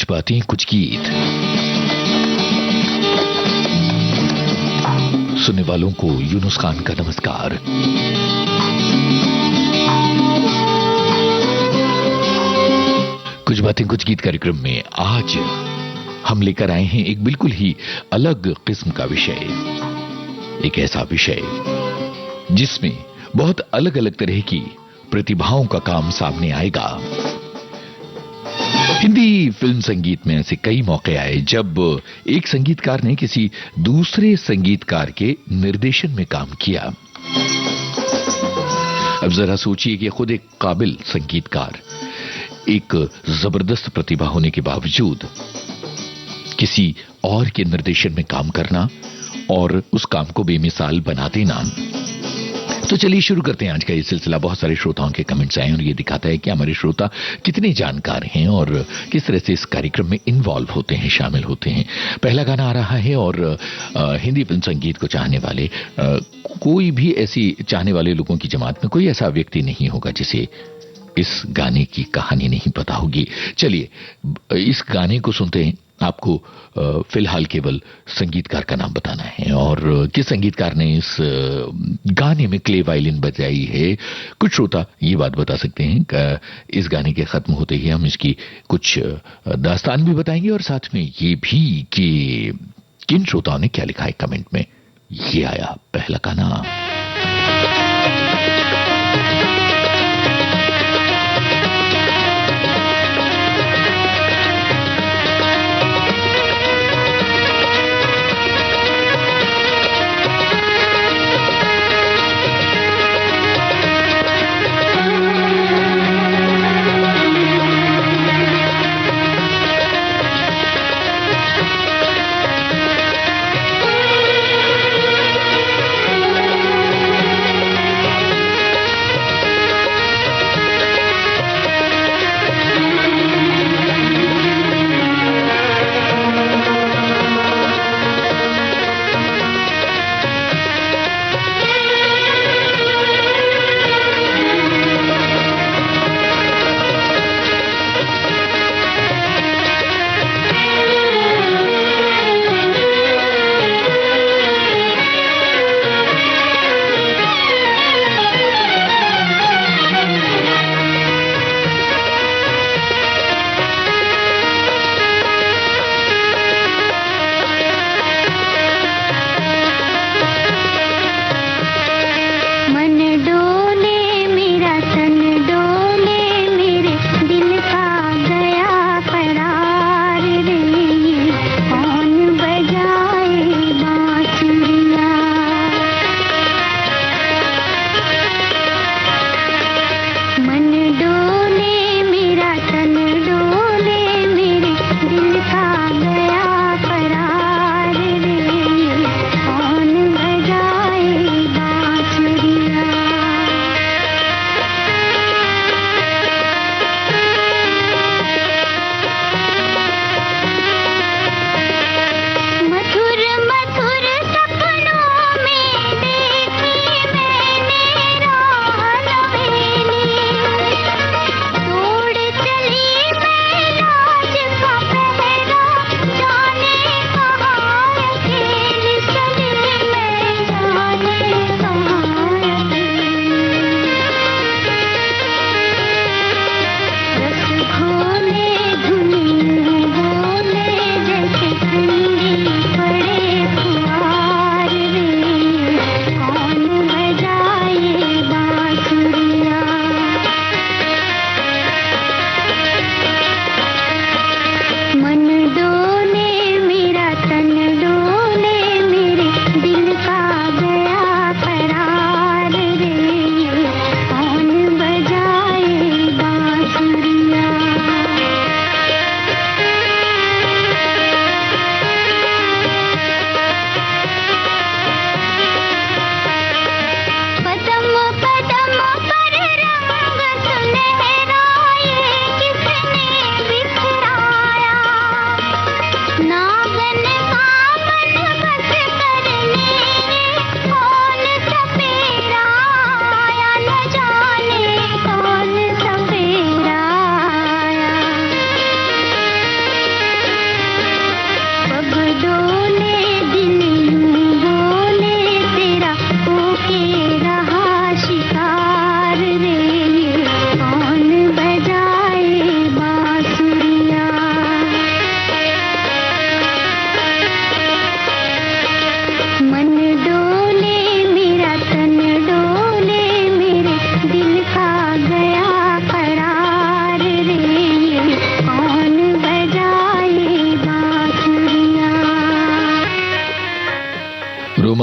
बातें कुछ गीत। सुनने वालों को यूनुस खान का नमस्कार। कुछ बातें कुछ गीत कार्यक्रम में आज हम लेकर आए हैं एक बिल्कुल ही अलग किस्म का विषय। एक ऐसा विषय जिसमें बहुत अलग अलग तरह की प्रतिभाओं का काम सामने आएगा। हिंदी फिल्म संगीत में ऐसे कई मौके आए जब एक संगीतकार ने किसी दूसरे संगीतकार के निर्देशन में काम किया। अब जरा सोचिए कि खुद एक काबिल संगीतकार, एक जबरदस्त प्रतिभा होने के बावजूद किसी और के निर्देशन में काम करना और उस काम को बेमिसाल बना देना। तो चलिए शुरू करते हैं आज का ये सिलसिला। बहुत सारे श्रोताओं के कमेंट्स आए और ये दिखाता है कि हमारे श्रोता कितने जानकार हैं और किस तरह से इस कार्यक्रम में इन्वॉल्व होते हैं, शामिल होते हैं। पहला गाना आ रहा है और हिंदी फिल्म संगीत को चाहने वाले कोई भी ऐसी चाहने वाले लोगों की जमात में कोई ऐसा व्यक्ति नहीं होगा जिसे इस गाने की कहानी नहीं पता होगी। चलिए इस गाने को सुनते हैं। आपको फिलहाल केवल संगीतकार का नाम बताना है और किस संगीतकार ने इस गाने में क्ले वायलिन बजाई है। कुछ श्रोता ये बात बता सकते हैं कि इस गाने के खत्म होते ही हम इसकी कुछ दास्तान भी बताएंगे और साथ में ये भी कि किन श्रोताओं ने क्या लिखा है कमेंट में। ये आया पहला गाना।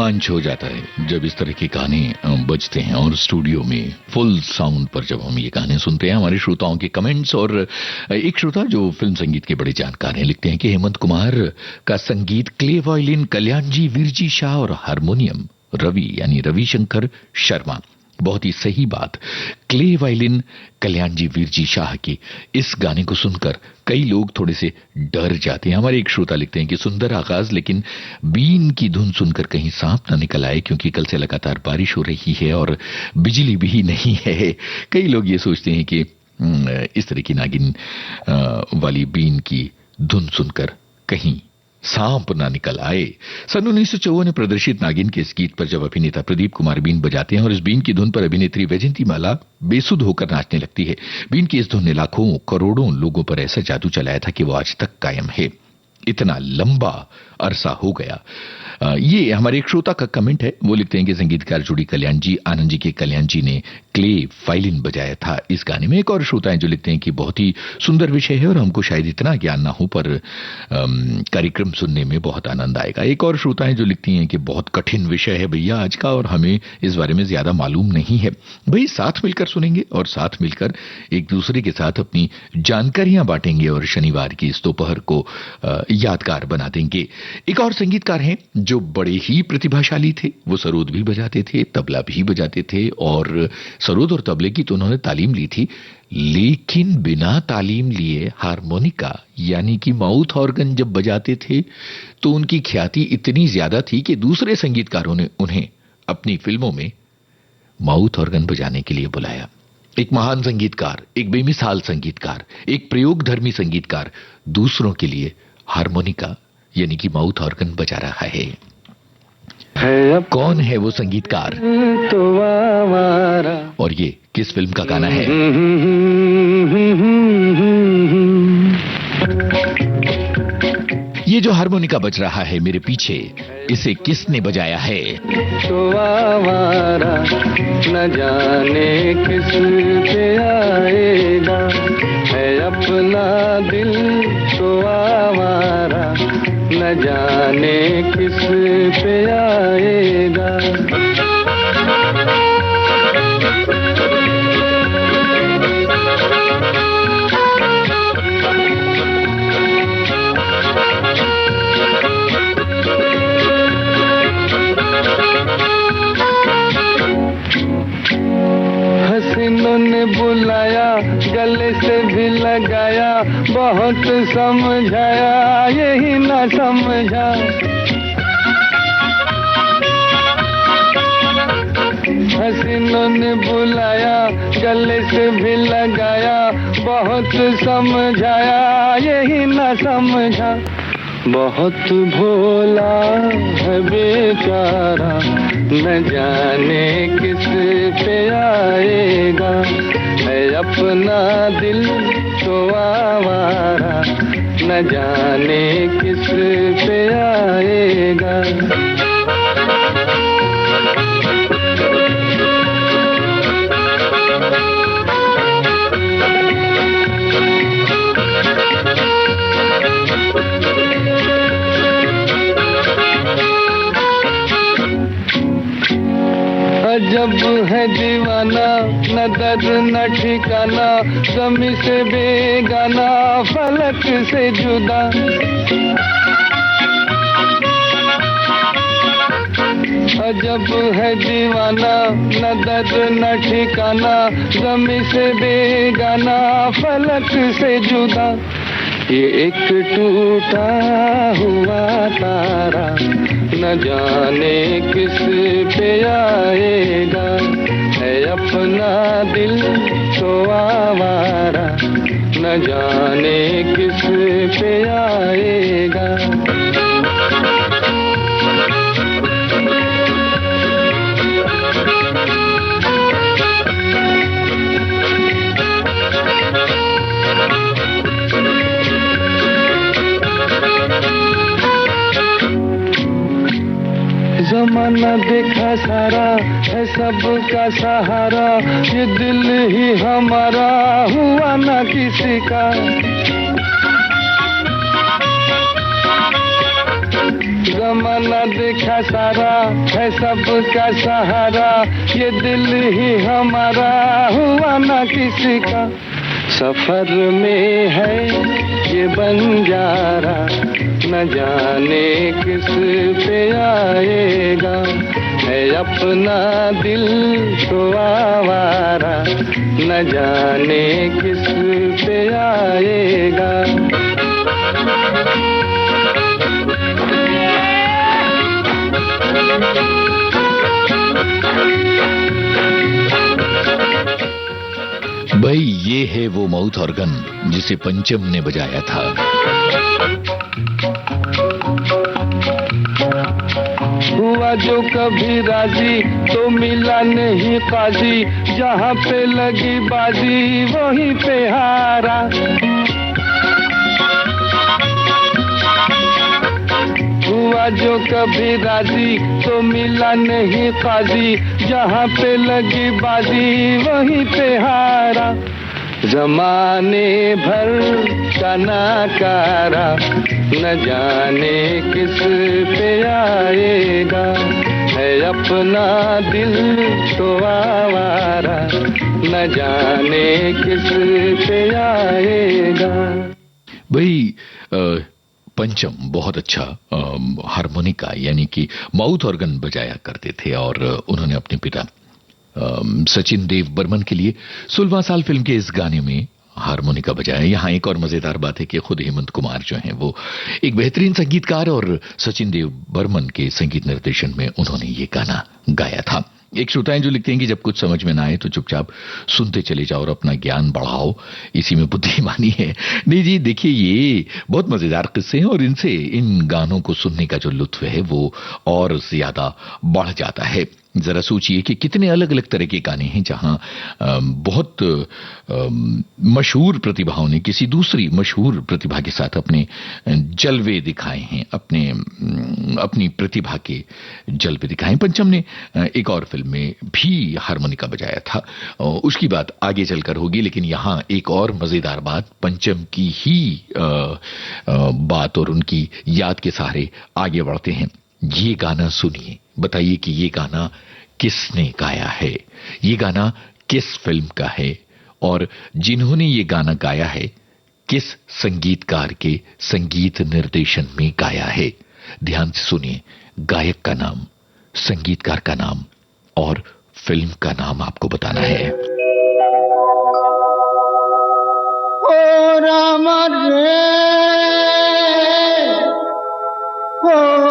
रोमांच हो जाता है जब इस तरह के गाने बजते हैं और स्टूडियो में फुल साउंड पर जब हम ये गाने सुनते हैं। हमारे श्रोताओं के कमेंट्स, और एक श्रोता जो फिल्म संगीत के बड़े जानकार हैं लिखते हैं कि हेमंत कुमार का संगीत क्ले वायलिन कल्याण जी, वीरजी शाह और हारमोनियम रवि यानी रविशंकर शर्मा। बहुत ही सही बात। क्ले वायलिन कल्याण जी, वीरजी शाह की इस गाने को सुनकर कई लोग थोड़े से डर जाते हैं। हमारे एक श्रोता लिखते हैं कि सुंदर आगाज, लेकिन बीन की धुन सुनकर कहीं सांप न निकल आए, क्योंकि कल से लगातार बारिश हो रही है और बिजली भी नहीं है। कई लोग ये सोचते हैं कि इस तरह की नागिन वाली बीन की धुन सुनकर कहीं सांप ना निकल आए। सन 1954 में प्रदर्शित नागिन के इस गीत पर जब अभिनेता प्रदीप कुमार बीन बजाते हैं और इस बीन की धुन पर अभिनेत्री वैजयंती माला बेसुध होकर नाचने लगती है। बीन की इस धुन ने लाखों करोड़ों लोगों पर ऐसा जादू चलाया था कि वो आज तक कायम है। इतना लंबा अरसा हो गया। ये हमारे एक श्रोता का कमेंट है। वो लिखते हैं कि संगीतकार जुड़ी कल्याण जी, आनंद जी के कल्याण जी ने क्ले वायलिन बजाया था इस गाने में। एक और श्रोता है जो लिखते हैं कि बहुत ही सुंदर विषय है और हमको शायद इतना ज्ञान ना हो, पर कार्यक्रम सुनने में बहुत आनंद आएगा। एक और श्रोता है जो लिखती हैं कि बहुत कठिन विषय है भैया आज का, और हमें इस बारे में ज्यादा मालूम नहीं है। भाई साथ मिलकर सुनेंगे और साथ मिलकर एक दूसरे के साथ अपनी जानकारियां बांटेंगे और शनिवार की इस दोपहर को यादगार बना देंगे। एक और संगीतकार हैं जो बड़े ही प्रतिभाशाली थे। वो सरोद भी बजाते थे, तबला भी बजाते थे, और सरोद और तबले की तो उन्होंने तालीम ली थी, लेकिन बिना तालीम लिए हारमोनिका यानी कि माउथ ऑर्गन जब बजाते थे तो उनकी ख्याति इतनी ज्यादा थी कि दूसरे संगीतकारों ने उन्हें अपनी फिल्मों में माउथ ऑर्गन बजाने के लिए बुलाया। एक महान संगीतकार, एक बेमिसाल संगीतकार, एक प्रयोगधर्मी संगीतकार दूसरों के लिए हारमोनिका यानी कि माउथ ऑर्गन बजा रहा है। कौन है वो संगीतकार तो और ये किस फिल्म का गाना है? ये जो हारमोनिका बज रहा है मेरे पीछे, इसे किसने बजाया है? तो आवारा न जाने किस पे आएगा, है अपना दिल तो आवारा न जाने किस पे आएगा। हसीनों ने बुलाया, गले से भी लगाया, बहुत समझाया यही ना समझा। हसीनों ने बुलाया, गले से भी लगाया, बहुत समझाया यही ना समझा। बहुत भोला है बेचारा, न जाने किस पे आएगा, है अपना दिल तो आवारा, न जाने किस पे आएगा। जब है दीवाना, न दर्द न ठिकाना, ज़मीं से बेगाना, फलक से जुदा। जब है दीवाना, न दर्द न ठिकाना, ज़मीं से बेगाना, फलक से जुदा। ये एक टूटा हुआ तारा, न जाने किस पे आएगा, है अपना दिल तो आवारा, न जाने किस पे आएगा। जमाना देखा सारा है सबका सहारा, ये दिल ही हमारा हुआ ना किसी का। जमाना देखा था सारा, है सबका सहारा, ये दिल ही हमारा हुआ ना किसी का। सफर में है ये बंजारा, न जाने किस पे आएगा, है अपना दिल तो आवारा, न जाने किस पे आएगा। भाई ये है वो माउथ ऑर्गन जिसे पंचम ने बजाया था। हुआ जो कभी राजी तो मिला नहीं काजी, जहाँ पे लगी बाजी वहीं पे हारा। हुआ जो कभी राजी तो मिला नहीं काजी, जहाँ पे लगी बाजी वहीं पे हारा। जमाने भर का नाकारा, न जाने किस पे आएगा, है अपना दिल तो आवारा, न जाने किस पे आएगा। भाई पंचम बहुत अच्छा हारमोनिका यानी कि माउथ ऑर्गन बजाया करते थे और उन्होंने अपने पिता सचिन देव बर्मन के लिए 16वां साल फिल्म के इस गाने में हारमोनिका बजाया। यहाँ एक और मजेदार बात है कि खुद हेमंत कुमार जो हैं वो एक बेहतरीन संगीतकार और सचिन देव बर्मन के संगीत निर्देशन में उन्होंने ये गाना गाया था। एक श्रोताएं जो लिखते हैं कि जब कुछ समझ में ना आए तो चुपचाप सुनते चले जाओ और अपना ज्ञान बढ़ाओ, इसी में बुद्धिमानी है। नहीं जी, देखिए ये बहुत मजेदार किस्से हैं और इनसे इन गानों को सुनने का जो लुत्फ है वो और ज्यादा बढ़ जाता है। जरा सोचिए कि कितने अलग अलग तरह के गाने हैं जहां बहुत मशहूर प्रतिभाओं ने किसी दूसरी मशहूर प्रतिभा के साथ अपने जलवे दिखाए हैं, अपनी प्रतिभा के जलवे दिखाए। पंचम ने एक और फिल्म में भी हारमोनिका बजाया था, उसकी बात आगे चलकर होगी, लेकिन यहां एक और मजेदार बात, पंचम की ही बात और उनकी याद के सहारे आगे बढ़ते हैं। ये गाना सुनिए, बताइए कि ये गाना किसने गाया है, ये गाना किस फिल्म का है और जिन्होंने ये गाना गाया है किस संगीतकार के संगीत निर्देशन में गाया है। ध्यान से सुनिए, गायक का नाम, संगीतकार का नाम और फिल्म का नाम आपको बताना है। ओ राम रे, ओ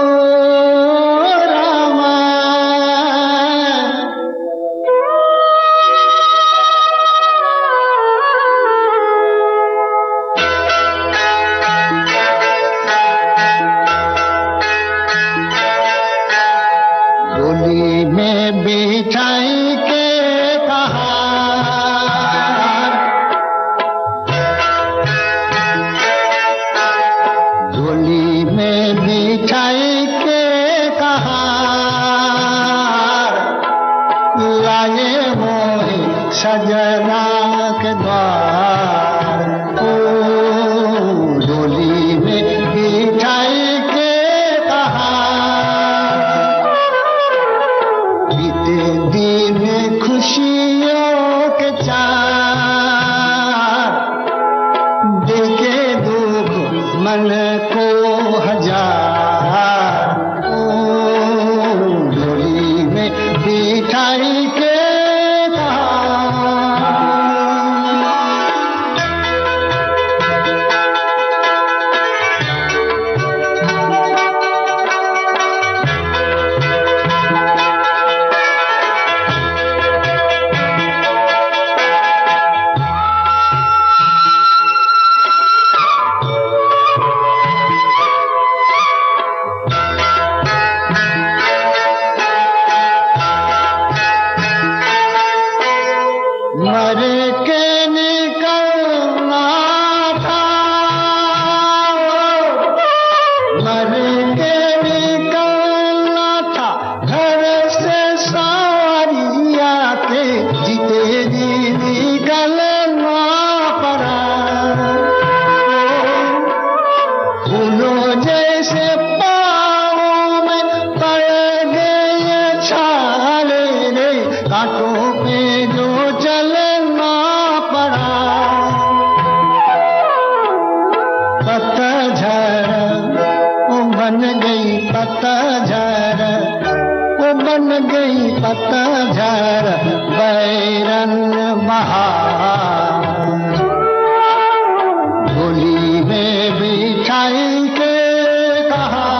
जैसे पाँव में पड़ बन गई पतझड़, वो बन गई पतझड़ बैरन बहार। डोली में बिठाई के कहा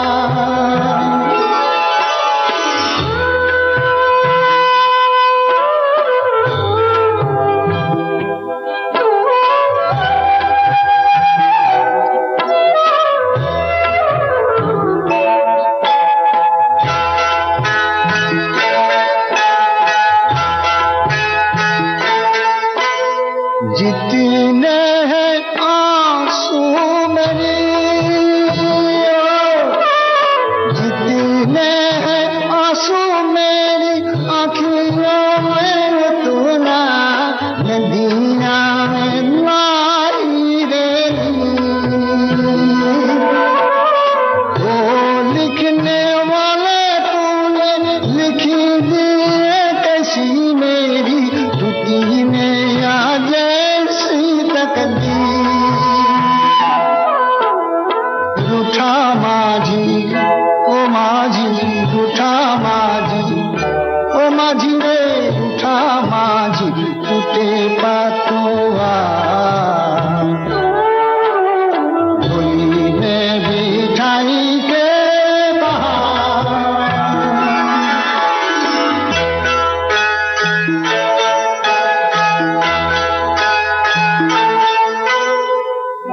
जितने हैं आंसू मेरे, जितने हैं आंसू मेरी आँखियों में तू ना नदियाँ में लाई रे। वो लिखने वाले तूने लिखी दिए कैसी मेरी टूटी में आज रूठा माझी, ओ माझी रूठा माझी, ओ माझी रे रूठा माझी, टूटे पातुआ डोली में बिठाई के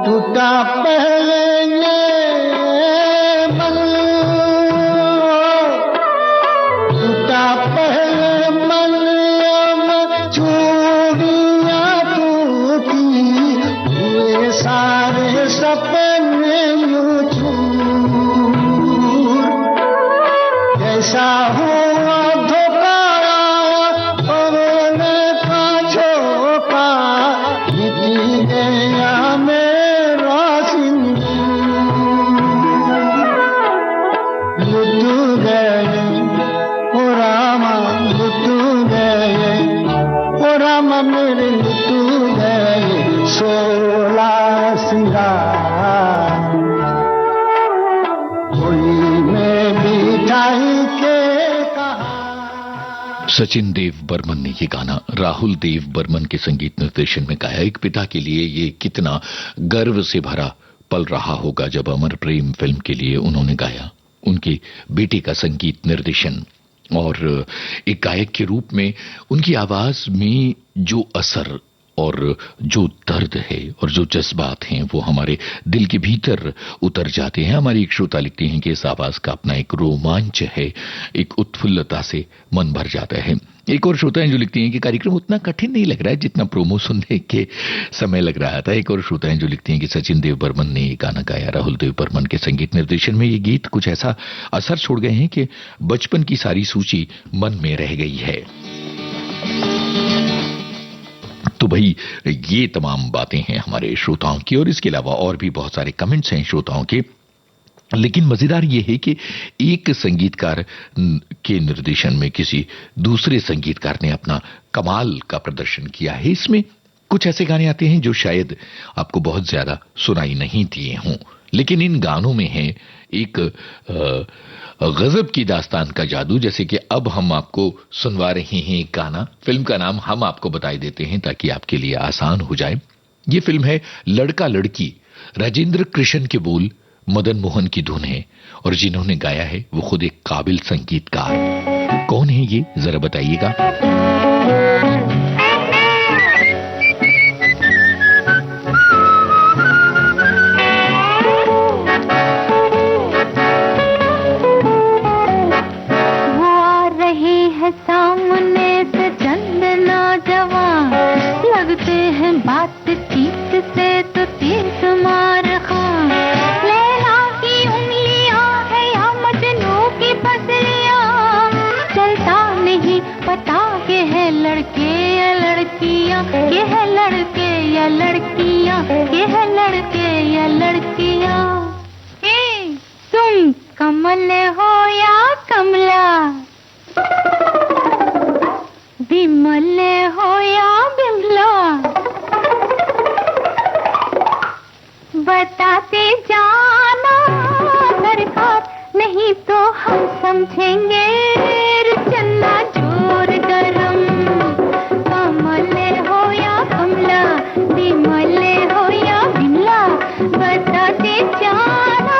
टूटा पहले मन, टूटा पहले मन चूड़ियाँ टूटी, हुए सारे सपने यूं चूर। जैसा हुआ धोखा पवन का झोंका, बीती गया मेरे तू गए 16 सिंगार, डोली में बिठाई के कहा। सचिन देव बर्मन ने ये गाना राहुल देव बर्मन के संगीत निर्देशन में गाया। एक पिता के लिए ये कितना गर्व से भरा पल रहा होगा जब अमर प्रेम फिल्म के लिए उन्होंने गाया। उनके बेटे का संगीत निर्देशन और एक गायक के रूप में उनकी आवाज में जो असर और जो दर्द है और जो जज्बात हैं वो हमारे दिल के भीतर उतर जाते हैं। हमारी एक श्रोता लिखती हैं कि इस आवाज का अपना एक रोमांच है, एक उत्फुल्लता से मन भर जाता है। एक और श्रोता हैं जो लिखती हैं कि कार्यक्रम उतना कठिन नहीं लग रहा है जितना प्रोमो सुनने के समय लग रहा था। एक और श्रोता हैं जो लिखती हैं कि सचिन देव बर्मन ने ये गाना गाया, राहुल देव बर्मन के संगीत निर्देशन में ये गीत कुछ ऐसा असर छोड़ गए हैं कि बचपन की सारी सूची मन में रह गई है। तो भाई ये तमाम बातें हैं हमारे श्रोताओं की, और इसके अलावा और भी बहुत सारे कमेंट्स हैं श्रोताओं के। लेकिन मजेदार ये है कि एक संगीतकार के निर्देशन में किसी दूसरे संगीतकार ने अपना कमाल का प्रदर्शन किया है। इसमें कुछ ऐसे गाने आते हैं जो शायद आपको बहुत ज्यादा सुनाई नहीं दिए हों, लेकिन इन गानों में है एक गजब की दास्तान का जादू। जैसे कि अब हम आपको सुनवा रहे हैं एक गाना, फिल्म का नाम हम आपको बताई देते हैं ताकि आपके लिए आसान हो जाए। ये फिल्म है लड़का लड़की, राजेंद्र कृष्ण के बोल, मदन मोहन की धुन है, और जिन्होंने गाया है वो खुद एक काबिल संगीतकार। कौन है ये जरा बताइएगा। लड़के समझेंगे रे चन्ना जोर गरम, कमले हो या कमला, विमले हो या विमला, बता दे जाना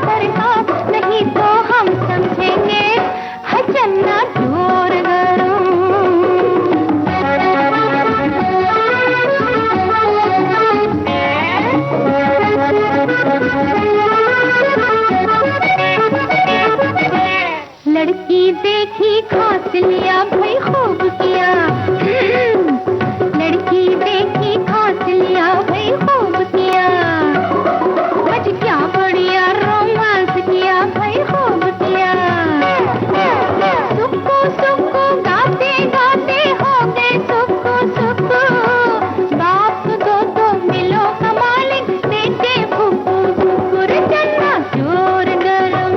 दरकार, नहीं तो हम समझेंगे है चन्ना जोर गरम। लड़की देखी खास लिया भाई खूब किया, लड़की देखी खास लिया भाई खूब किया, आज क्या बढ़िया रोमांस किया भाई खूब किया, सुक्कू सुक्कू गाते गाते हो गए सुक्कू सुक्कू, बाप दो मिलो कमालिक बेटे फुक्कू फुक्कू, रे चन्ना जोर गरम,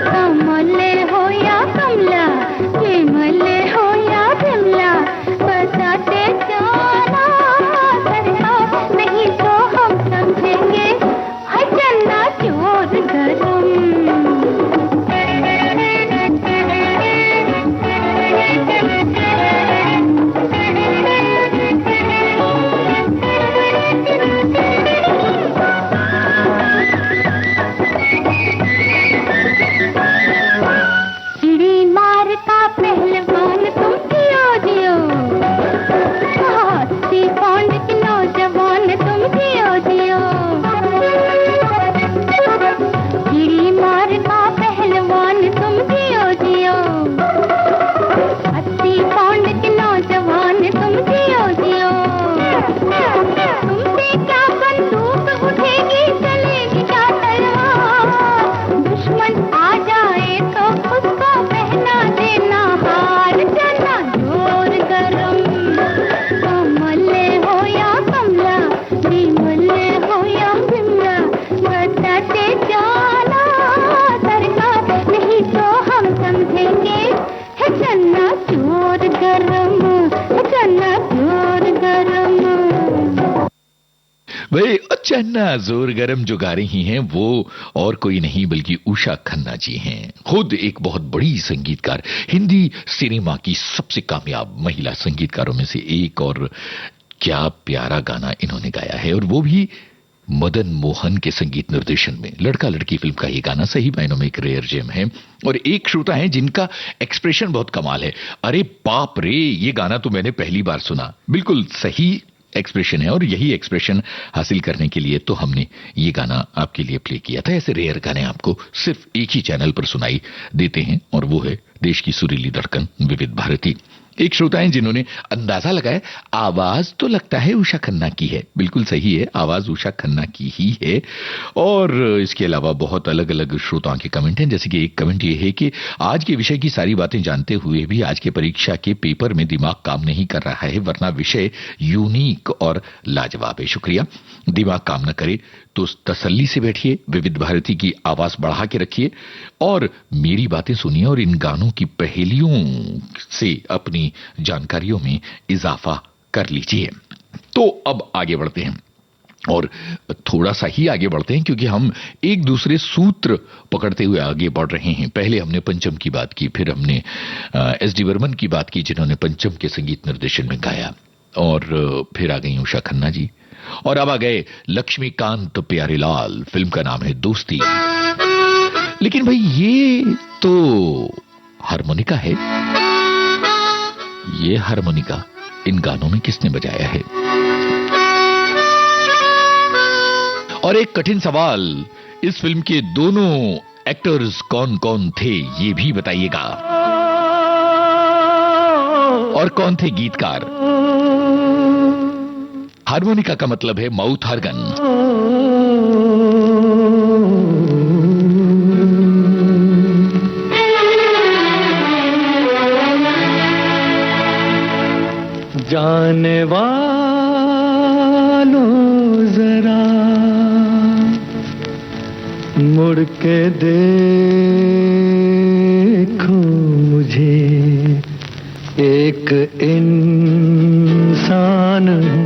कमले हो या कमला, विमले हो या विमला, बताते जाना सरकार, नहीं तो हम समझेंगे है चन्ना जोर गरम। चिड़ी मार का पहलवान तुम जियो जियो, हाथी पौंड के नौजवान तुम जियो जियो, चिड़ी मार का पहलवान तुम जियो जियो, हाथी पौंड के नौजवान तुम जियो जियो, तुमसे क्या बंदूक उठेगी चलेगी क्या तलवार, दुश्मन आ जाए तो उसको पहना देना हार, चन्ना जोर गरम, कमले हो या कमला, विमले हो या विमला, बताते जाना सरकार, नहीं तो हम समझेंगे है चन्ना जोर गरम, है चन्ना जोर गरम। भाई चन्ना जोर गरम जो गा रही हैं वो और कोई नहीं बल्कि उषा खन्ना जी हैं, खुद एक बहुत बड़ी संगीतकार, हिंदी सिनेमा की सबसे कामयाब महिला संगीतकारों में से एक। और क्या प्यारा गाना इन्होंने गाया है, और वो भी मदन मोहन के संगीत निर्देशन में। लड़का लड़की फिल्म का ये गाना सही मायनों में एक रेयर जेम है। और एक श्रोता है जिनका एक्सप्रेशन बहुत कमाल है, अरे बाप रे ये गाना तो मैंने पहली बार सुना। बिल्कुल सही एक्सप्रेशन है, और यही एक्सप्रेशन हासिल करने के लिए तो हमने ये गाना आपके लिए प्ले किया था। ऐसे रेयर गाने आपको सिर्फ एक ही चैनल पर सुनाई देते हैं, और वो है देश की सुरीली धड़कन विविध भारती। एक श्रोता है जिन्होंने अंदाजा लगाया आवाज तो लगता है उषा खन्ना की है। बिल्कुल सही है, आवाज उषा खन्ना की ही है। और इसके अलावा बहुत अलग अलग श्रोताओं के कमेंट हैं, जैसे कि एक कमेंट ये है कि आज के विषय की सारी बातें जानते हुए भी आज के परीक्षा के पेपर में दिमाग काम नहीं कर रहा है, वरना विषय यूनिक और लाजवाब है। शुक्रिया। दिमाग काम न करे तो तसल्ली से बैठिए, विविध भारती की आवाज बढ़ा के रखिए और मेरी बातें सुनिए, और इन गानों की पहेलियों से अपनी जानकारियों में इजाफा कर लीजिए। तो अब आगे बढ़ते हैं, और थोड़ा सा ही आगे बढ़ते हैं क्योंकि हम एक दूसरे सूत्र पकड़ते हुए आगे बढ़ रहे हैं। पहले हमने पंचम की बात की, फिर हमने एस डी बर्मन की बात की जिन्होंने पंचम के संगीत निर्देशन में गाया, और फिर आ गई उषा खन्ना जी, और अब आ गए लक्ष्मीकांत प्यारेलाल। फिल्म का नाम है दोस्ती। लेकिन भाई ये तो हारमोनिका है, ये हारमोनिका इन गानों में किसने बजाया है? और एक कठिन सवाल, इस फिल्म के दोनों एक्टर्स कौन कौन थे ये भी बताइएगा, और कौन थे गीतकार? हारमोनिका का मतलब है माउथ ऑर्गन। जाने वालों जरा मुड़ के देखो मुझे, एक इंसान हूँ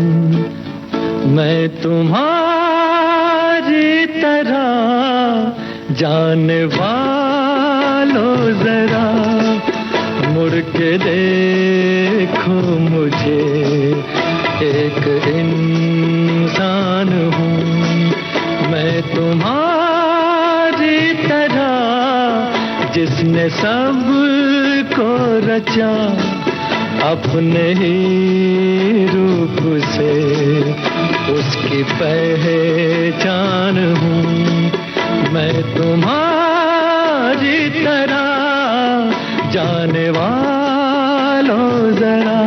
मैं तुम्हारी तरह, जाने वालों लो जरा, मुड़ के देखो मुझे, एक इंसान हूँ मैं तुम्हारी तरह, जिसने सब को रचा अपने ही रूप से, उसकी पहचान हूँ मैं तुम्हारी तरह, जाने वालों जरा।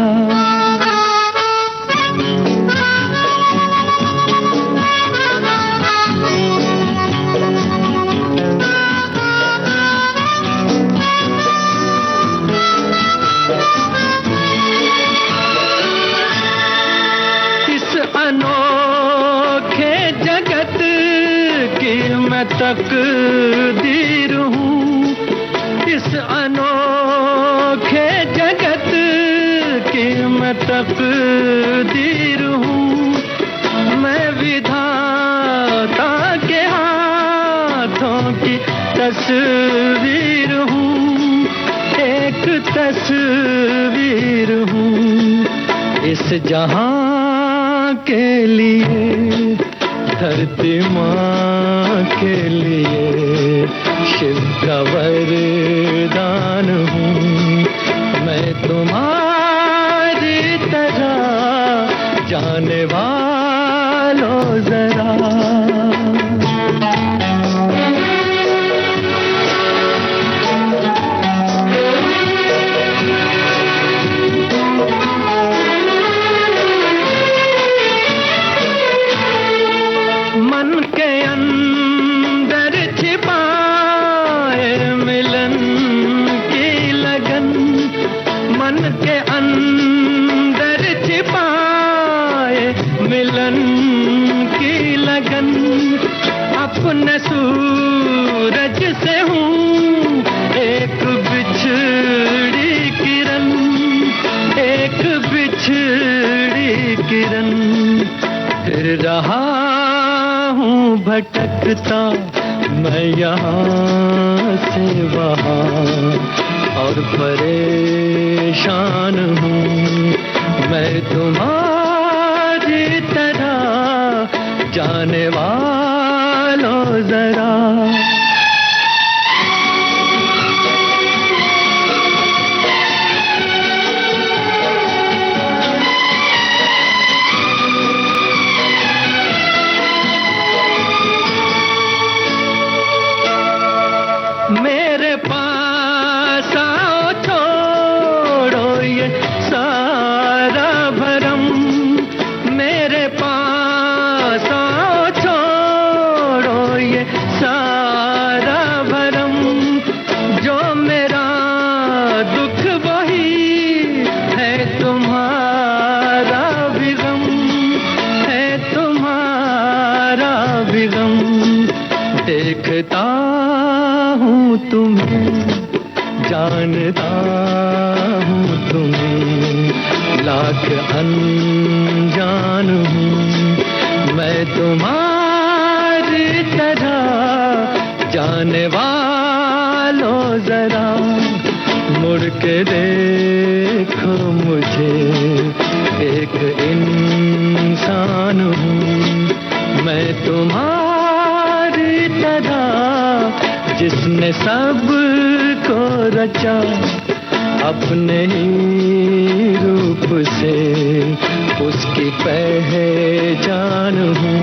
अनोखे जगत की मैं तकदीर हूँ, इस अनोखे जगत की मैं तकदीर हूँ, मैं विधाता के हाथों की तस्वीर हूँ, एक तस्वीर हूँ इस जहां के लिए, धरती माँ के लिए, शिव का वरदान हूँ मैं तुम्हारी तरह, जाने वालों जरा। अपने सूरज से हूँ एक बिछड़ी किरण, एक बिछड़ी किरण, फिर रहा हूँ भटकता मैं यहाँ से वहाँ, और परेशान हूँ मैं तुम्हारी तरह, जाने वालों जरा। मेरे पास आओ, छोड़ो ये सारा भरम, मेरे पास आओ, छोड़ो ये सारा भरम, जो मेरा दुख वही है तुम्हारा भी गम, है तुम्हारा भी गम, देखता हूँ तुम्हें, जानता हूँ तुम्हें, लाख अनजान हूँ मैं तुम्हारी तरह, जाने वालों जरा, मुड़ के देखो मुझे, एक इंसान हूँ मैं तुम्हारी तरह, जिसने सब को रचा अपने ही रूप से, उसकी पहचान हूँ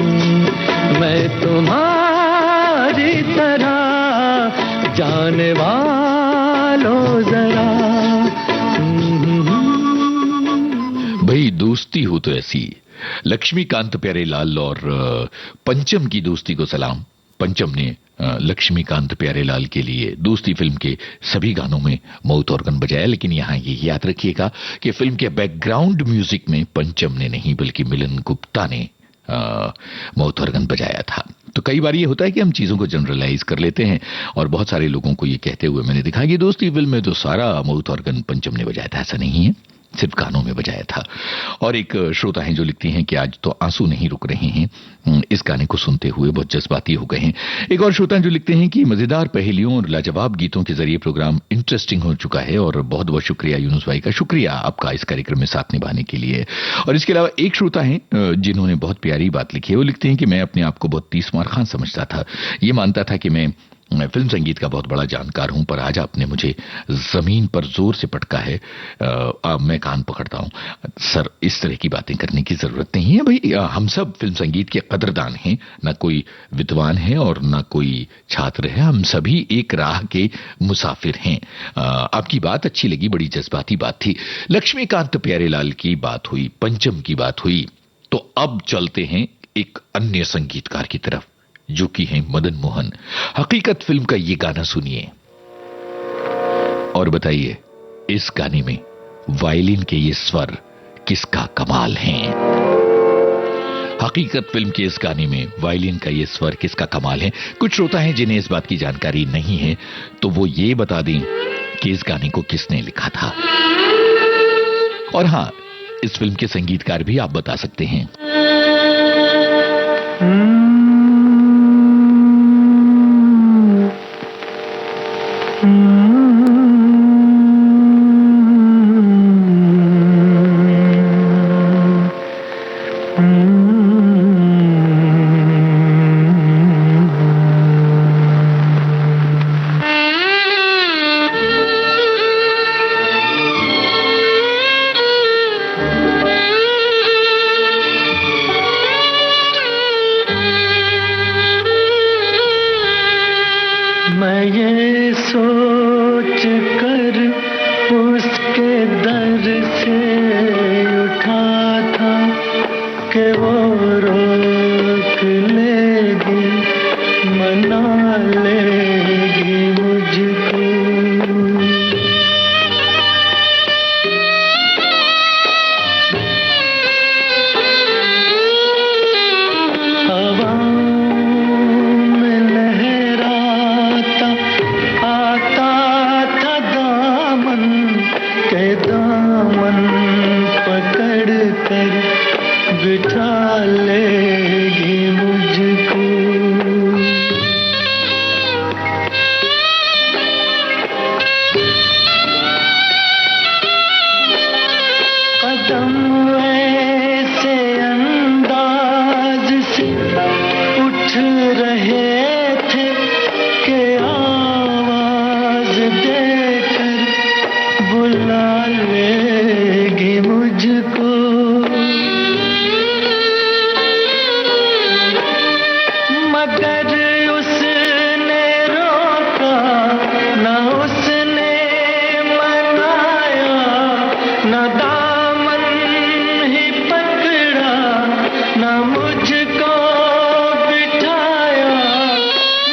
मैं तुम्हारी तरह, जाने वालों जरा। भाई दोस्ती हो तो ऐसी, लक्ष्मीकांत प्यारेलाल और पंचम की दोस्ती को सलाम। पंचम ने लक्ष्मीकांत प्यारेलाल के लिए दोस्ती फिल्म के सभी गानों में माउथ ऑर्गन बजाया, लेकिन यहाँ ये याद रखिएगा कि फिल्म के बैकग्राउंड म्यूजिक में पंचम ने नहीं बल्कि मिलन गुप्ता ने माउथ ऑर्गन बजाया था। तो कई बार ये होता है कि हम चीजों को जनरलाइज कर लेते हैं, और बहुत सारे लोगों को ये कहते हुए मैंने देखा कि दोस्ती फिल्म में तो सारा माउथ ऑर्गन पंचम ने बजाया था। ऐसा नहीं है, सिर्फ गानों में बजाया था। और एक श्रोता हैं जो लिखती हैं कि आज तो आंसू नहीं रुक रहे हैं, इस गाने को सुनते हुए बहुत जज्बाती हो गए हैं। एक और श्रोता जो लिखते हैं कि मजेदार पहेलियों और लाजवाब गीतों के जरिए प्रोग्राम इंटरेस्टिंग हो चुका है और बहुत बहुत शुक्रिया यूनुस भाई का, शुक्रिया आपका इस कार्यक्रम में साथ निभाने के लिए। और इसके अलावा एक श्रोता हैं जिन्होंने बहुत प्यारी बात लिखी है। वो लिखते हैं कि मैं अपने आप को बहुत तीसमार खान समझता था, ये मानता था कि मैं फिल्म संगीत का बहुत बड़ा जानकार हूं, पर आज आपने मुझे जमीन पर जोर से पटका है, अब मैं कान पकड़ता हूं। सर, इस तरह की बातें करने की जरूरत नहीं है भाई, हम सब फिल्म संगीत के कदरदान हैं, ना कोई विद्वान है और ना कोई छात्र है, हम सभी एक राह के मुसाफिर हैं। आपकी बात अच्छी लगी, बड़ी जज्बाती बात थी। लक्ष्मीकांत प्यारेलाल की बात हुई, पंचम की बात हुई, तो अब चलते हैं एक अन्य संगीतकार की तरफ जो कि हैं मदन मोहन। हकीकत फिल्म का ये गाना सुनिए और बताइए इस गाने में वायलिन के ये स्वर किसका कमाल हैं। हकीकत फिल्म के इस गाने में वायलिन का ये स्वर किसका कमाल है। कुछ श्रोता हैं जिन्हें इस बात की जानकारी नहीं है, तो वो ये बता दें कि इस गाने को किसने लिखा था। और हां, इस फिल्म के संगीतकार भी आप बता सकते हैं। मैं ये सोच कर उसके दर से उठा था कि वो रोक लेगी, मना लेगी मुझको। बिठा लेगी मुझको। कदम ऐसे अंदाज से उठ रहे थे कि आवाज देकर बुला लेगी मुझको। मगर उसने रोका न, उसने मनाया न, दामन ही पकड़ा न, मुझको बिठाया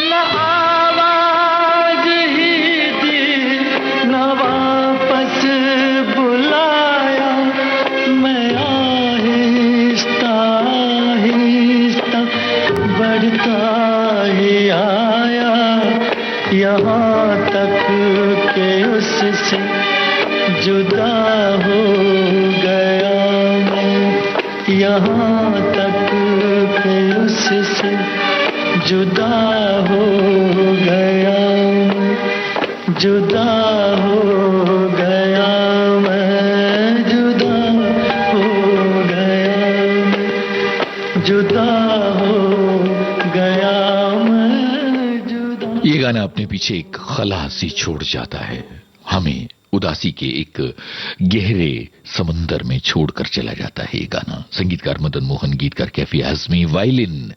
न, आवाज ही दी न, वापस बुलाया। मैं आहिस्ता आहिस्ता बढ़ता ही आया, यहाँ तक के उससे जुदा हो गया मैं। यहाँ तक के उससे जुदा हो गया मैं, जुदा हो गया मैं, जुदा हो गया मैं, जुदा हो गया मैं, जुदा। ये गाना अपने पीछे एक खला सी छोड़ जाता है, हमें उदासी के एक गहरे समंदर में छोड़कर चला जाता है ये गाना। संगीतकार मदन मोहन, गीतकार कैफी आजमी, वायलिन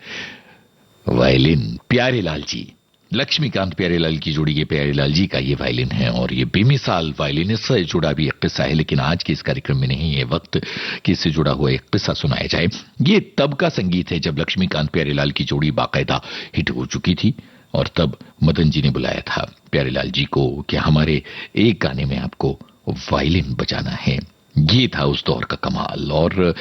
प्यारेलाल जी, लक्ष्मीकांत प्यारेलाल की जोड़ी ये प्यारेलाल जी का ये वायलिन है और ये बेमिसाल वायलिनिस्ट से जुड़ा भी एक किस्सा है, लेकिन आज के इस कार्यक्रम में नहीं है वक्त कि इससे जुड़ा हुआ एक किस्सा सुनाया जाए। ये तब का संगीत है जब लक्ष्मीकांत प्यारेलाल की जोड़ी बाकायदा हिट हो चुकी थी और तब मदन जी ने बुलाया था प्यारेलाल जी को कि हमारे एक गाने में आपको वायलिन बजाना है। ये था उस दौर का कमाल। और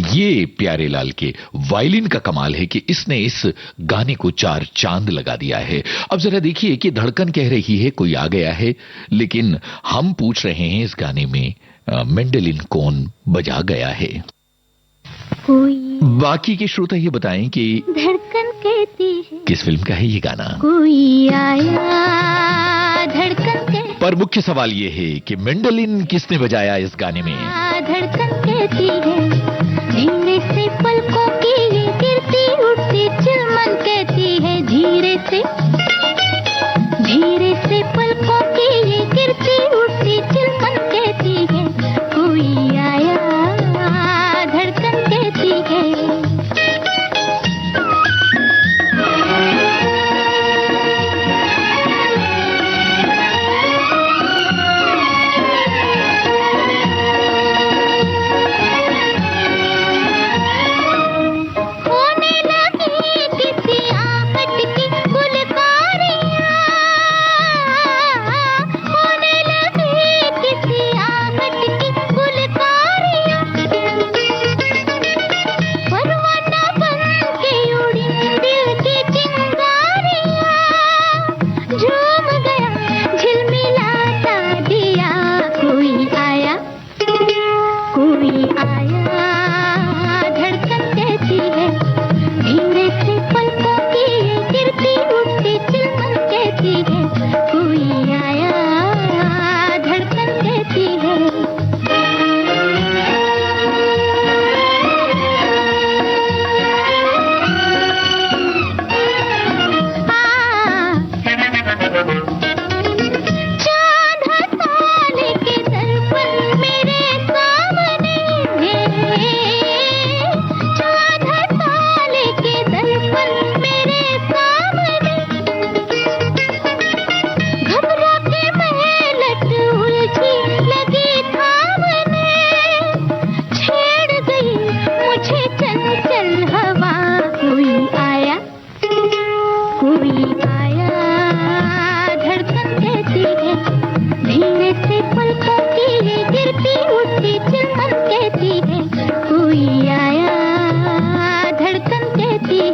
ये प्यारेलाल के वायलिन का कमाल है कि इसने इस गाने को 4 चांद लगा दिया है। अब जरा देखिए कि धड़कन कह रही है कोई आ गया है, लेकिन हम पूछ रहे हैं इस गाने में मेंडेलिन कौन बजा गया है। कोई बाकी के श्रोता ये बताएं कि धड़कन कहती है, किस फिल्म का है ये गाना। कोई आया धड़कन कहती, पर मुख्य सवाल ये है कि मेंडेलिन किसने बजाया इस गाने में। धड़कन कहती है, धीरे से पलकों की ये गिरती उठती चिलमन कहती है, धीरे से पलकों की ये गिरती उठती चिलमन कहती है, कोई आया धड़कन कहती है। होने लगी किसी आहट की गुलकारियाँ, होने लगी किसी आहट की गुलकारियाँ, परवाना बन के उड़ी दिल की चिंगारियाँ, झूम गया झिलमिलाता दिया, कोई आया धड़कन कहती है, धीरे से पलकों की ये गिरती उठती चिलमन कहती है, कोई आया धड़कन कहती है। चांद हंसाने के दर्पण मेरे सामने है, चांद हंसाने के दर्पण मेरे सामने, घबरा के मैं लट उलझी लगी थामने, छेड़ गई मुझे चंचल हवा, कोई आया धड़कन कहती है, धीरे से पलकों की ये गिरती उठती चिलमन कहती है, कोई आया धड़कन कहती है।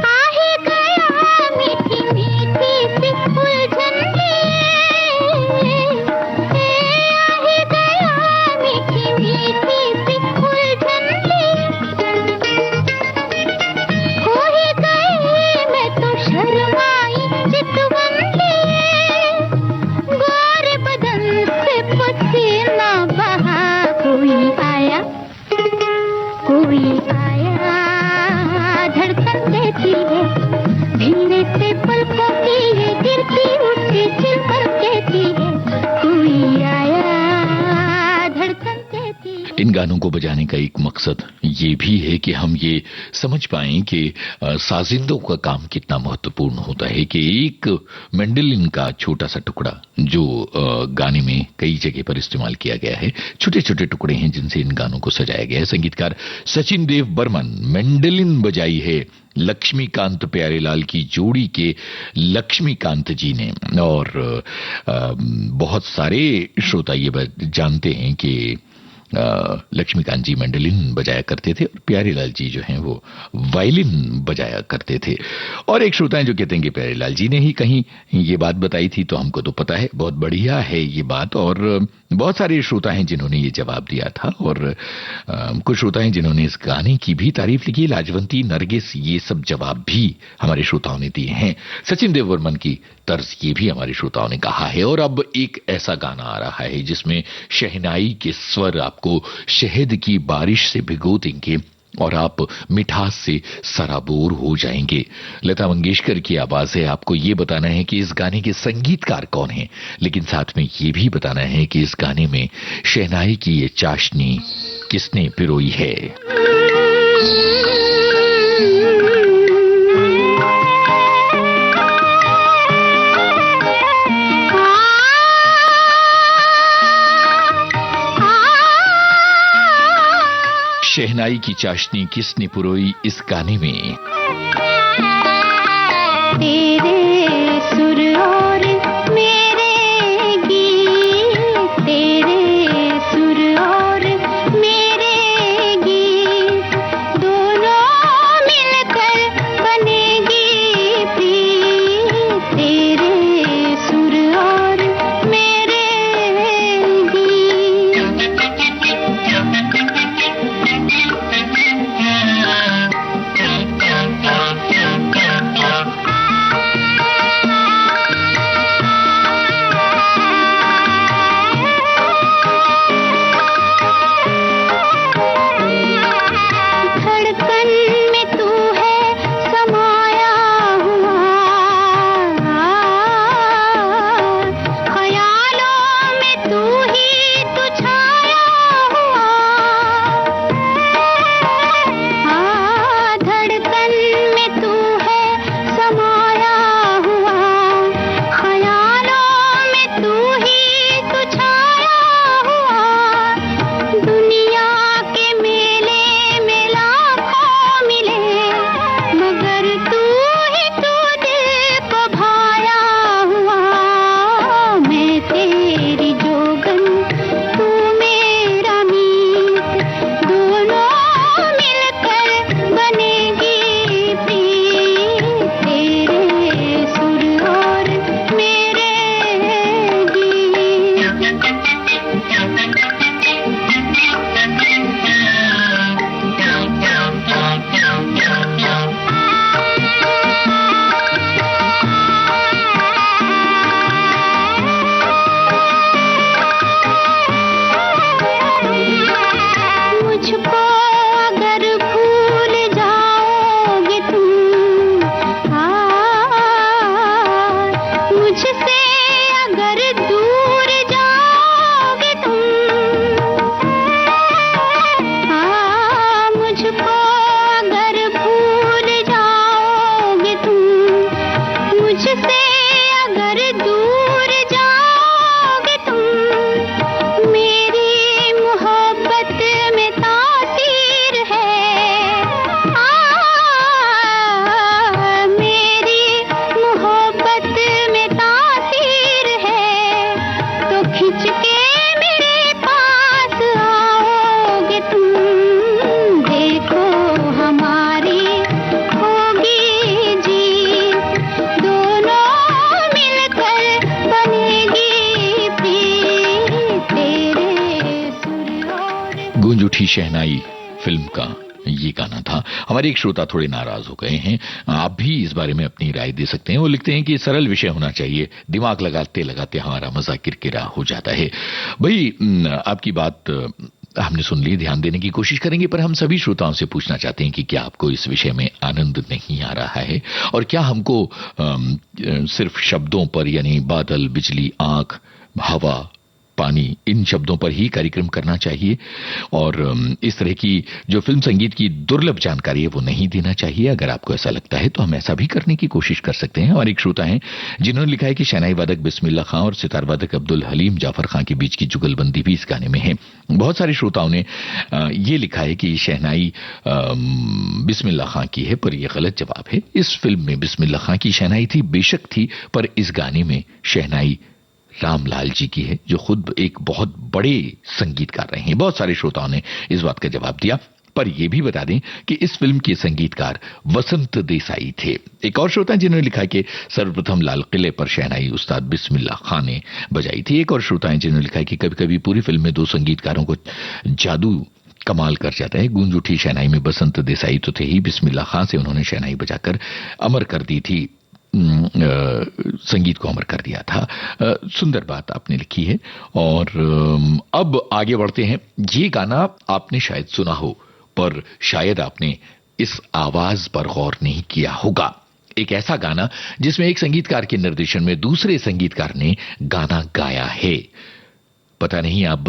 आ ही गया मीठी मीठी सी उलझन लिए, आ ही गया मीठी मीठी सी उलझन लिए, हो ही गई मैं तो शर्माई चितवन लिए, गोरे बदन से पसीना बहा, कोई आया धड़कन कहती है, धीरे से पलकों की ये गिरती उठती चिलमन कहती है, कोई आया धड़कन कहती है। इन गानों को बजाने का एक मकसद ये भी है कि हम ये समझ पाएं कि साजिंदों का काम कितना महत्वपूर्ण होता है, कि एक मेंडेलिन का छोटा सा टुकड़ा जो गाने में कई जगह पर इस्तेमाल किया गया है, छोटे छोटे टुकड़े हैं जिनसे इन गानों को सजाया गया है। संगीतकार सचिन देव बर्मन, मेंडेलिन बजाई है लक्ष्मीकांत प्यारेलाल की जोड़ी के लक्ष्मीकांत जी ने। और बहुत सारे श्रोता ये जानते हैं कि लक्ष्मीकांत जी मेंडेलिन बजाया करते थे और प्यारेलाल जी जो हैं वो वायलिन बजाया करते थे। और एक श्रोता हैं जो कहते हैं कि प्यारेलाल जी ने ही कहीं ये बात बताई थी, तो हमको तो पता है, बहुत बढ़िया है ये बात। और बहुत सारे श्रोता हैं जिन्होंने ये जवाब दिया था, और कुछ श्रोता हैं जिन्होंने इस गाने की भी तारीफ लिखी, लाजवंती, नरगिस, ये सब जवाब भी हमारे श्रोताओं ने दिए हैं। सचिन देव बर्मन की तर्ज ये भी हमारे श्रोताओं ने कहा है। और अब एक ऐसा गाना आ रहा है जिसमें शहनाई के स्वर आपको शहद की बारिश से भिगो देंगे और आप मिठास से सराबोर हो जाएंगे। लता मंगेशकर की आवाज है। आपको ये बताना है कि इस गाने के संगीतकार कौन हैं, लेकिन साथ में ये भी बताना है कि इस गाने में शहनाई की ये चाशनी किसने पिरोई है। शहनाई की चाशनी किसने पुरोई इस गाने में। तेरे सुर और मेरे गीत, तेरे सुर और मेरे गीत, दोनों मिलकर बनेगी प्रीत। तेरे सुर और मेरे धड़कन में तू है समाया हुआ, ख्यालों में तू ही तो छाया हुआ। धड़कन में तू है समाया हुआ, ख्यालों में तू ही तो छाया हुआ। दुनिया के मेले में लाखों मिले, मगर तू ही तो दिल को भाया हुआ। मैं तेरी जोगन, तू मेरा मीत, दोनों मिलकर बनेगी प्रीत। तेरे सुर और मेरे मुझको अगर भूल जाओगे तुम, मुझसे अगर दूर जाओगे तुम, मुझको अगर भूल जाओगे तुम, मुझसे अगर दूर जाओगे तुम, मेरी मोहब्बत में तासीर है। मेरी मोहब्बत में तासीर है, तो खिंच के मेरे पास आओगे तुम। देखो हमारी होगी जीत, दोनों मिलकर बनेगी प्रीत। तेरे सुर और गूंज उठी शहनाई फिल्म का ये गाना था। हमारे एक श्रोता थोड़े नाराज हो गए हैं, आप भी इस बारे में अपनी राय दे सकते हैं। वो लिखते हैं कि सरल विषय होना चाहिए, दिमाग लगाते लगाते हमारा मजा किरकिरा हो जाता है। भाई आपकी बात हमने सुन ली, ध्यान देने की कोशिश करेंगे, पर हम सभी श्रोताओं से पूछना चाहते हैं कि क्या आपको इस विषय में आनंद नहीं आ रहा है, और क्या हमको सिर्फ शब्दों पर, यानी बादल, बिजली, आंख, हवा, पानी, इन शब्दों पर ही कार्यक्रम करना चाहिए, और इस तरह की जो फिल्म संगीत की दुर्लभ जानकारी है वो नहीं देना चाहिए। अगर आपको ऐसा लगता है तो हम ऐसा भी करने की कोशिश कर सकते हैं। हमारे एक श्रोता हैं जिन्होंने लिखा है कि शहनाई वादक बिस्मिल्लाह खां और सितार वादक अब्दुल हलीम जाफर खां के बीच की जुगलबंदी भी इस गाने में है। बहुत सारे श्रोताओं ने ये लिखा है कि शहनाई बिस्मिल्लाह खां की है, पर यह गलत जवाब है। इस फिल्म में बिस्मिल्लाह खां की शहनाई थी, बेशक थी, पर इस गाने में शहनाई रामलाल जी की है, जो खुद एक बहुत बड़े संगीतकार रहे हैं। बहुत सारे श्रोताओं ने इस बात का जवाब दिया, पर यह भी बता दें कि इस फिल्म के संगीतकार वसंत देसाई थे। एक और श्रोता जिन्होंने लिखा कि सर्वप्रथम लाल किले पर शहनाई उस्ताद बिस्मिल्लाह खां ने बजाई थी। एक और श्रोता है जिन्होंने लिखा है कि कभी कभी पूरी फिल्म में दो संगीतकारों को जादू कमाल कर जाता है। गूंज उठी शहनाई में बसंत देसाई तो थे ही, बिस्मिल्लाह खां से उन्होंने शहनाई बजाकर अमर कर दी थी, संगीत को अमर कर दिया था। सुंदर बात आपने लिखी है। और अब आगे बढ़ते हैं। ये गाना आपने शायद सुना हो, पर शायद आपने इस आवाज पर गौर नहीं किया होगा। एक ऐसा गाना जिसमें एक संगीतकार के निर्देशन में दूसरे संगीतकार ने गाना गाया है। पता नहीं अब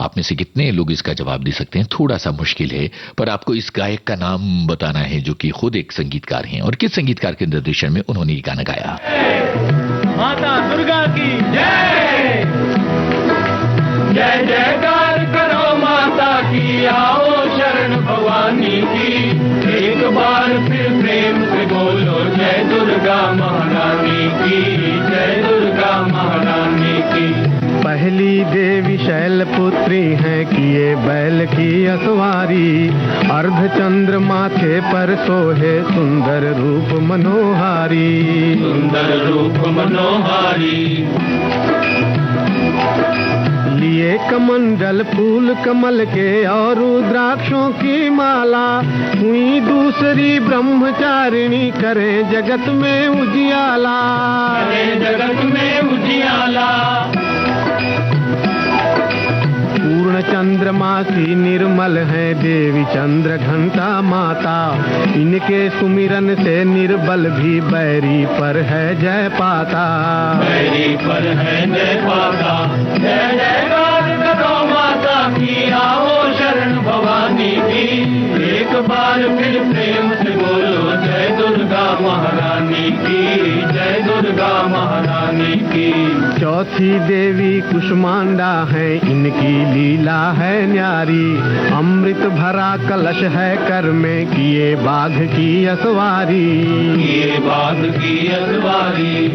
आप में से कितने लोग इसका जवाब दे सकते हैं, थोड़ा सा मुश्किल है, पर आपको इस गायक का नाम बताना है जो कि खुद एक संगीतकार हैं, और किस संगीतकार के निर्देशन में उन्होंने ये गाना गाया। माता दुर्गा की जय, जय जयकार करो माता की, आओ शरण दुर्गा महारानी की, जय दुर्गा महारानी की। पहली देवी शैलपुत्री हैं, किए बैल की असवारी, अर्धचंद्र माथे पर सोहे, सुंदर रूप मनोहारी, सुंदर रूप मनोहारी। लिए कमंडल फूल कमल के और रुद्राक्षों की माला, हुई दूसरी ब्रह्मचारिणी, करे जगत में उजियाला, करे जगत में उजियाला। पूर्ण चंद्रमासी निर्मल है, देवी चंद्र घंटा माता, इनके सुमिरन से निर्बल भी बैरी पर है जय पाता, बैरी पर है जय पाता। जय जयकार करो माता की, आओ शरण भवानी की, एक बार फिर प्रेम से बोलो जय दुर्गा महारानी की, जय दुर्गा महारानी की। चौथी देवी कुष्मांडा है, इनकी लीला है न्यारी, अमृत भरा कलश है कर में, किए बाघ की असवारी, ये बाघ की असवारी।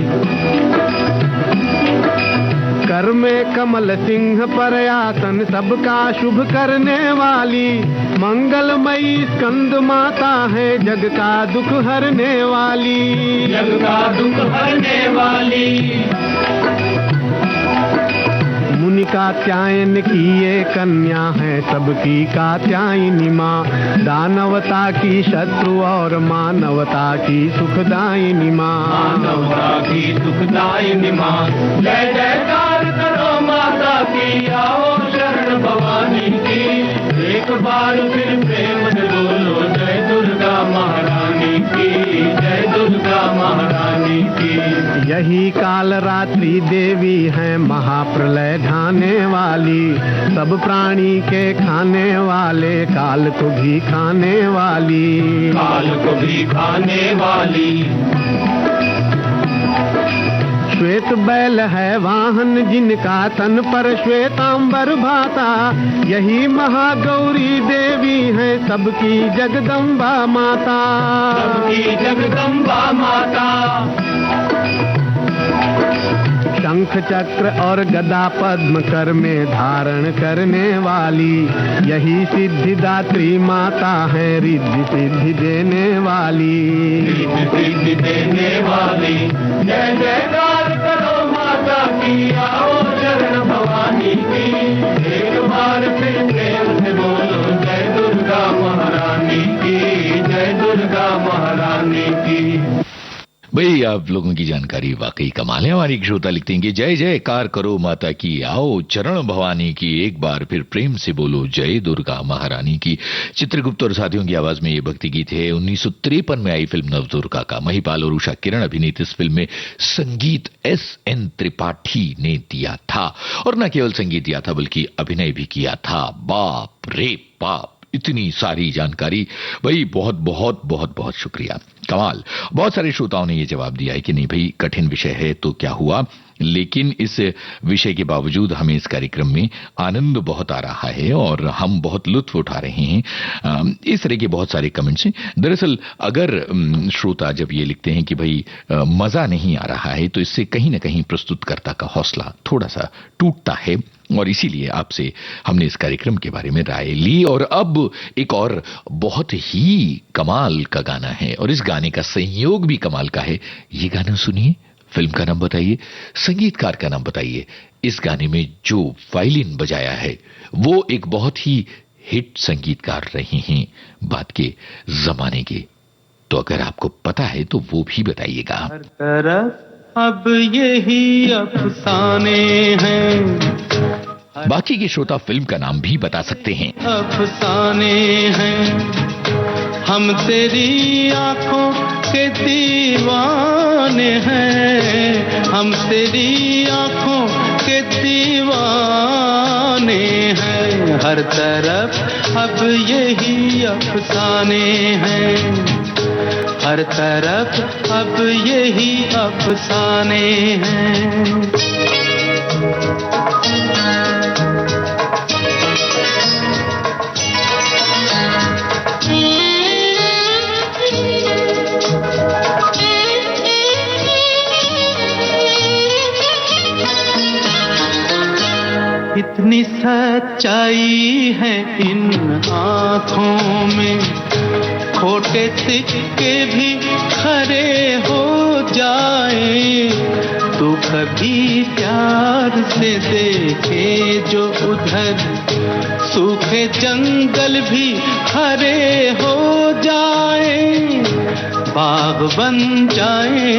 कर में कमल सिंह पर आसन, सबका शुभ करने वाली, मंगलमयी स्कंद माता है, जग का दुख हरने वाली, जग का दुख हरने वाली। मुनि कात्यायन की ये कन्या है, सबकी कात्यायनी माँ, दानवता की शत्रु और मानवता की सुखदायिनी माँ, मानवता की सुखदायिनी माँ। जय जयकार करो माता की, आओ शरण भवानी की, एक बार फिर प्रेम से बोलो जय दुर्गा महारानी की, जय दुर्गा महारानी की। यही काल रात्रि देवी है, महाप्रलय ढाने वाली, सब प्राणी के खाने वाले, काल को भी खाने वाली, काल को भी खाने वाली। श्वेत बैल है वाहन, जिनका तन पर श्वेतांबर भाता, यही महागौरी देवी है, सबकी जगदम्बा माता, सबकी जगदम्बा माता। शंख चक्र और गदा पद्म कर में धारण करने वाली, यही सिद्धिदात्री माता है, रिद्धि सिद्धि देने वाली, रिद्धि सिद्धि देने वाली। जय जयकार करो माता की, आओ शरण भवानी की, एक बार फिर प्रेम से बोलो जय दुर्गा महारानी की, जय दुर्गा महारानी की। भाई आप लोगों की जानकारी वाकई कमाल है। हमारी एक श्रोता लिखते हैं कि जय जयकार करो माता की, आओ चरण भवानी की, एक बार फिर प्रेम से बोलो जय दुर्गा महारानी की। चित्रगुप्त और साथियों की आवाज में ये भक्ति गीत है 1953 में आई फिल्म नवदुर्गा का। महिपाल और उषा किरण अभिनीत इस फिल्म में संगीत एस.एन. त्रिपाठी ने दिया था, और न केवल संगीत दिया था बल्कि अभिनय भी किया था। बाप रे बाप, इतनी सारी जानकारी भाई, बहुत बहुत बहुत बहुत शुक्रिया, कमाल। बहुत सारे श्रोताओं ने यह जवाब दिया है कि नहीं भाई, कठिन विषय है तो क्या हुआ, लेकिन इस विषय के बावजूद हमें इस कार्यक्रम में आनंद बहुत आ रहा है और हम बहुत लुत्फ उठा रहे हैं। इस तरह के बहुत सारे कमेंट्स हैं। दरअसल अगर श्रोता जब ये लिखते हैं कि भाई मजा नहीं आ रहा है, तो इससे कहीं ना कहीं प्रस्तुतकर्ता का हौसला थोड़ा सा टूटता है, और इसीलिए आपसे हमने इस कार्यक्रम के बारे में राय ली। और अब एक और बहुत ही कमाल का गाना है, और इस गाने का संयोग भी कमाल का है। ये गाना सुनिए, फिल्म का नाम बताइए, संगीतकार का नाम बताइए। इस गाने में जो वायलिन बजाया है वो एक बहुत ही हिट संगीतकार रहे हैं बात के जमाने के, तो अगर आपको पता है तो वो भी बताइएगा। हर तरफ अब यही अफसाने हैं, बाकी के श्रोता फिल्म का नाम भी बता सकते हैं। अफसाने हैं, हम तेरी आंखों के दीवाने हैं, हम तेरी आंखों के दीवाने हैं, हर तरफ अब यही अफसाने हैं, हर तरफ अब यही अफसाने हैं। इतनी सच्चाई है इन आँखों में, खोटे सिक्के भी खरे हो जाए। तू कभी प्यार से देखे जो उधर, सूखे जंगल भी हरे हो जाए, बाग बन जाए,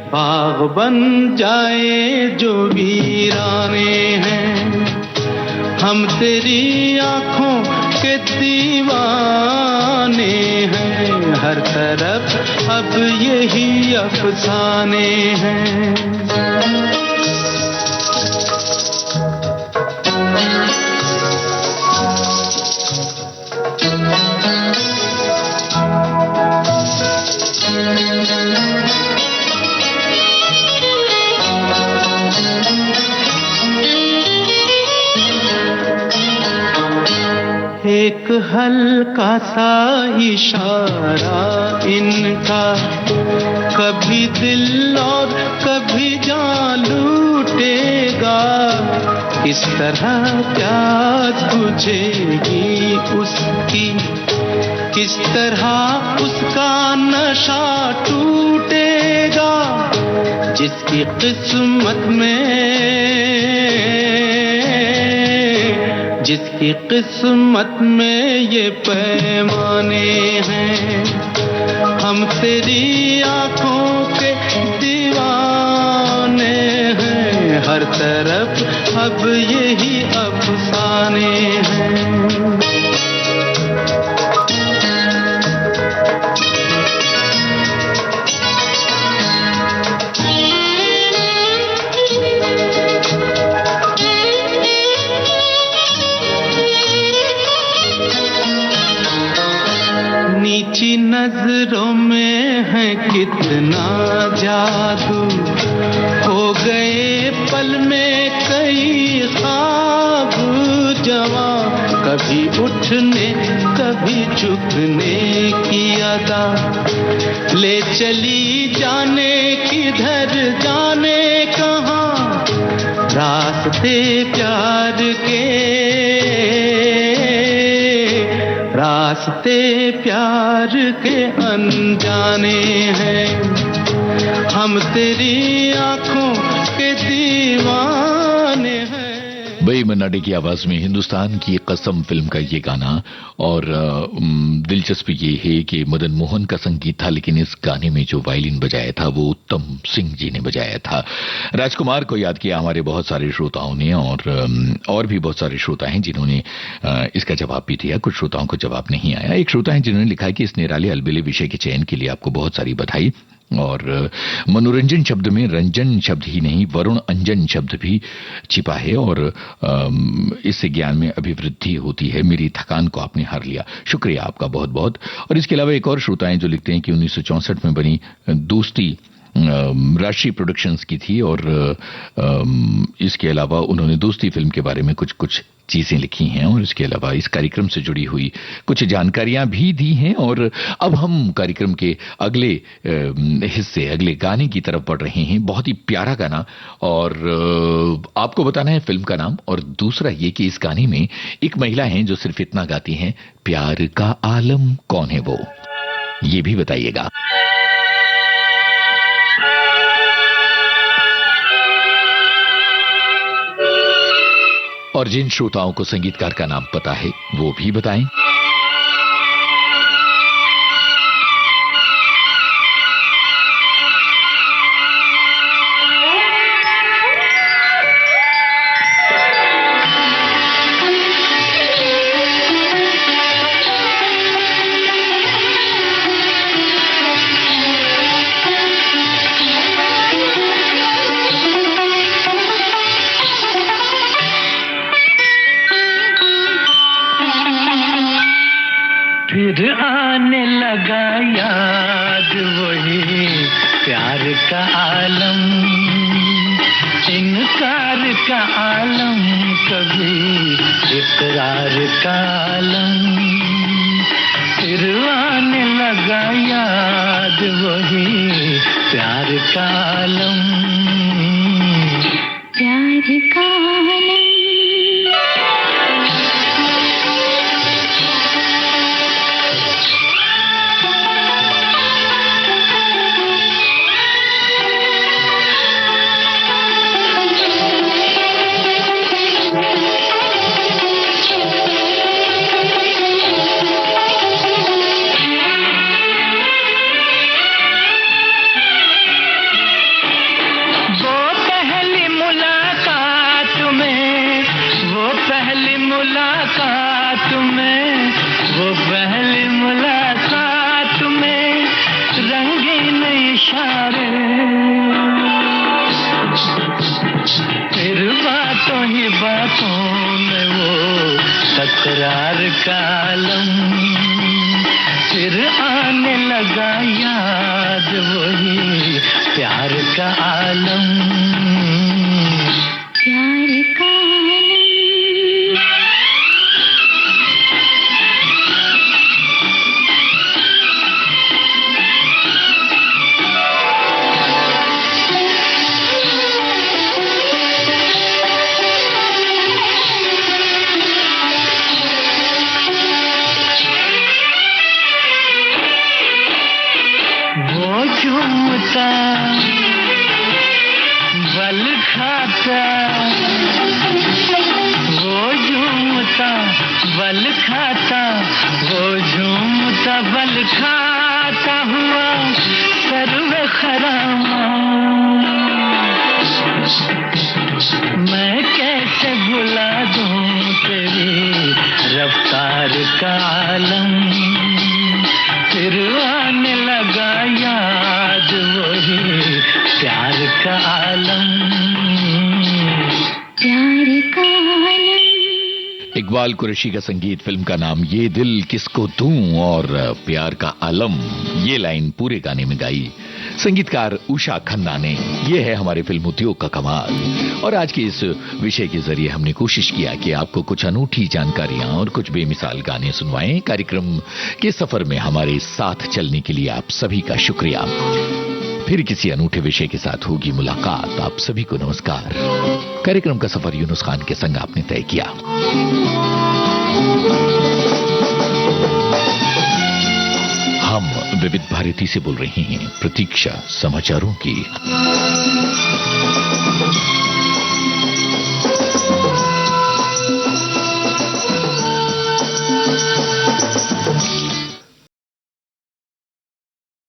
बाग बन जाए जो वीराने हैं। हम तेरी आँखों के दीवाने हैं, हर तरफ अब यही अफसाने हैं। एक हल्का सा इशारा इनका, कभी दिल और कभी जान लूटेगा। इस तरह प्यास बुझेगी उसकी, किस तरह उसका नशा टूटेगा। जिसकी किस्मत में, जिसकी किस्मत में ये पैमाने हैं, हम तेरी आँखों के दीवाने हैं। हर तरफ अब यही अफसाने हैं। नीची नजरों में है कितना जादू, हो गए पल में कई ख्वाब जवां। कभी उठने कभी झुकने की अदा, ले चली जाने किधर जाने कहाँ। रास्ते प्यार के, रास्ते प्यार के अनजाने हैं। हम तेरी आँखों के दीवाने हैं। भाई मन्नाडे की आवाज में हिंदुस्तान की कसम फिल्म का ये गाना। और दिलचस्पी ये है कि मदन मोहन का संगीत था, लेकिन इस गाने में जो वायलिन बजाया था वो उत्तम सिंह जी ने बजाया था। राजकुमार को याद किया हमारे बहुत सारे श्रोताओं ने, और भी बहुत सारे श्रोता हैं जिन्होंने इसका जवाब भी दिया। कुछ श्रोताओं को जवाब नहीं आया। एक श्रोता है जिन्होंने लिखा है कि इस निराले अलबेले विषय के चयन के लिए आपको बहुत सारी बधाई। और मनोरंजन शब्द में रंजन शब्द ही नहीं वरुण अंजन शब्द भी छिपा है, और इससे ज्ञान में अभिवृद्धि होती है। मेरी थकान को आपने हर लिया, शुक्रिया आपका बहुत बहुत। और इसके अलावा एक और श्रोता हैं जो लिखते हैं कि 1964 में बनी दोस्ती राष्ट्रीय प्रोडक्शंस की थी, और इसके अलावा उन्होंने दोस्ती फिल्म के बारे में कुछ कुछ चीजें लिखी हैं, और इसके अलावा इस कार्यक्रम से जुड़ी हुई कुछ जानकारियां भी दी हैं। और अब हम कार्यक्रम के अगले हिस्से, अगले गाने की तरफ बढ़ रहे हैं। बहुत ही प्यारा गाना, और आपको बताना है फिल्म का नाम, और दूसरा ये कि इस गाने में एक महिला है जो सिर्फ इतना गाती हैं, प्यार का आलम कौन है वो, ये भी बताइएगा। और जिन श्रोताओं को संगीतकार का नाम पता है वो भी बताएं। फिर आने लगा याद वही प्यार का आलम, इनकार का आलम, कभी इकरार का आलम। फिर आने लगा याद वही प्यार का आलम। बातों में वो तकरार का आलम, फिर आने लगा याद वही प्यार का आलम, प्यार का आलम। वो झूमता बल खाता, वो झूमता बल खाता, वो झूमता बल खाता हुआ सर्व खरामा, मैं कैसे भुला दूं तेरी रफ्तार का आलम, फिर आने लगा याद वही प्यार का आलम, प्यार का आलम। इकबाल कुरैशी का संगीत, फिल्म का नाम ये दिल किसको दूं और प्यार का आलम, ये लाइन पूरे गाने में गाई संगीतकार उषा खन्ना ने। ये है हमारे फिल्म उद्योग का कमाल। और आज के इस विषय के जरिए हमने कोशिश किया कि आपको कुछ अनूठी जानकारियां और कुछ बेमिसाल गाने सुनवाएं। कार्यक्रम के सफर में हमारे साथ चलने के लिए आप सभी का शुक्रिया। फिर किसी अनूठे विषय के साथ होगी मुलाकात। आप सभी को नमस्कार। कार्यक्रम का सफर यूनुस खान के संग आपने तय किया। हम विविध भारती से बोल रहे हैं, प्रतीक्षा समाचारों की।